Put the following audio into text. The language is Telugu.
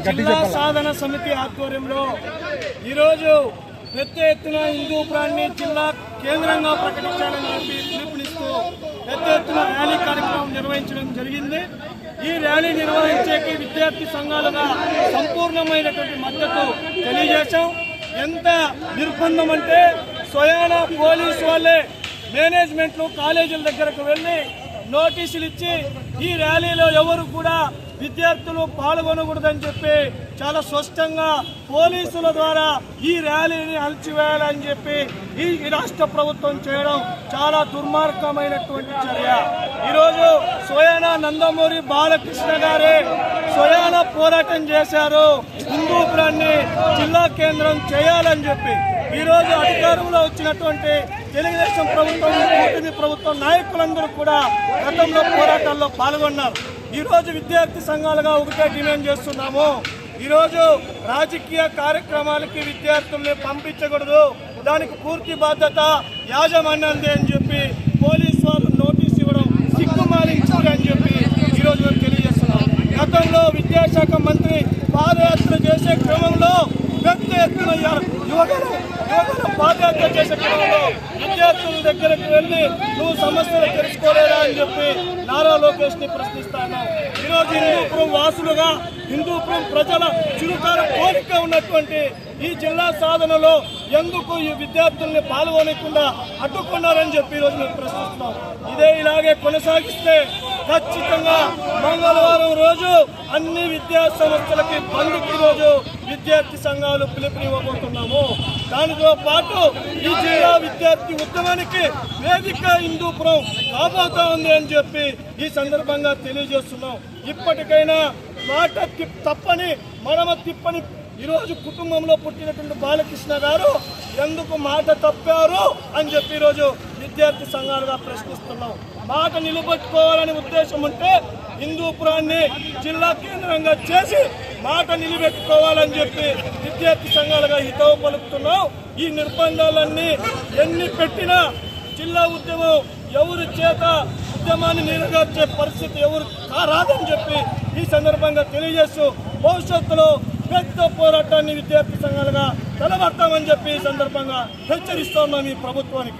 జిల్లా సాధన సమితి ఆధ్వర్యంలో ఈరోజు పెద్ద ఎత్తున హిందూపురాన్ని జిల్లా కేంద్రంగా ప్రకటించాలని చెప్పి పిలుపునిస్తూ పెద్ద ఎత్తున ర్యాలీ కార్యక్రమం నిర్వహించడం జరిగింది. ఈ ర్యాలీ నిర్వహించేకి విద్యార్థి సంఘాలుగా సంపూర్ణమైనటువంటి మద్దతు తెలియజేశాం. ఎంత నిర్బంధం అంటే స్వయాన పోలీసు వాళ్ళే మేనేజ్మెంట్లు కాలేజీల దగ్గరకు వెళ్ళి నోటీసులు ఇచ్చి ఈ ర్యాలీలో ఎవరు కూడా విద్యార్థులు పాల్గొనకూడదని చెప్పి చాలా స్పష్టంగా పోలీసుల ద్వారా ఈ ర్యాలీని అణచివేయాలని చెప్పి ఈ రాష్ట్ర ప్రభుత్వం చేయడం చాలా దుర్మార్గమైనటువంటి చర్య. ఈరోజు స్వయాన నందమూరి బాలకృష్ణ గారే స్వయాన పోరాటం చేశారు హిందూపురాన్ని జిల్లా కేంద్రం చేయాలని చెప్పి. ఈరోజు అధికారంలో వచ్చినటువంటి తెలుగుదేశం ప్రభుత్వం, కూటమి ప్రభుత్వం నాయకులందరూ కూడా గతంలో పోరాటాల్లో పాల్గొన్నారు. ఈరోజు విద్యార్థి సంఘాలుగా ఒకటే డిమాండ్ చేస్తున్నాము. ఈరోజు రాజకీయ కార్యక్రమాలకి విద్యార్థుల్ని పంపించకూడదు, దానికి పూర్తి బాధ్యత యాజమాన్యందే అని చెప్పి పోలీసు వారు నోటీసు ఇవ్వడం సిగ్గుమాలించారు అని చెప్పి ఈరోజు మేము తెలియజేస్తున్నాం. గతంలో విద్యాశాఖ మంత్రి పాదయాత్ర చేసే క్రమంలో పెద్ద ఎత్తున యువకులు పాదయాత్ర చేసే క్రమంలో విద్యార్థుల దగ్గరకు వెళ్ళి నువ్వు సమస్యలు తెలుసుకోలేదా అని చెప్పి నారా లోకేష్ ని ప్రశ్నిస్తాను. ఈరోజు హిందూపురం వాసులుగా హిందూపురం ప్రజల చురుకాల కోరిక ఉన్నటువంటి ఈ జిల్లా సాధనలో ఎందుకు ఈ విద్యార్థుల్ని పాల్గొనకుండా అడ్డుకున్నారని చెప్పి ఈరోజు మేము ప్రశ్నిస్తున్నాం. ఇలాగే కొనసాగిస్తే ఖచ్చితంగా మంగళవారం రోజు అన్ని విద్యా సంస్థలకి బంద్కి రోజు విద్యార్థి సంఘాలు పిలుపునివ్వబోతున్నాము. దానితో పాటు ఈ జిల్లా విద్యార్థి ఉద్యమానికి వేదిక హిందూపురం కాబోతా ఉంది అని చెప్పి ఈ సందర్భంగా తెలియజేస్తున్నాం. ఇప్పటికైనా మాట తప్పని మడమ తిప్పని ఈరోజు కుటుంబంలో పుట్టినటువంటి బాలకృష్ణ గారు ఎందుకు మాట తప్పారు అని చెప్పి ఈరోజు విద్యార్థి సంఘాలుగా ప్రశ్నిస్తున్నాం. మాట నిలబెట్టుకోవాలనే ఉద్దేశం ఉంటే హిందూపురాన్ని జిల్లా కేంద్రంగా చేసి మాట నిలబెట్టుకోవాలని చెప్పి విద్యార్థి సంఘాలుగా హితవు పలుకుతున్నాం. ఈ నిర్బంధాలన్నీ ఎన్ని పెట్టినా జిల్లా ఉద్యమం ఎవరి చేత ఉద్యమాన్ని నిలబెట్టే పరిస్థితి ఎవరు రాదని చెప్పి ఈ సందర్భంగా తెలియజేస్తూ భవిష్యత్తులో పెద్ద పోరాటాన్ని విద్యార్థి సంఘాలుగా తలబడతామని చెప్పి ఈ సందర్భంగా హెచ్చరిస్తున్నాం ఈ ప్రభుత్వానికి.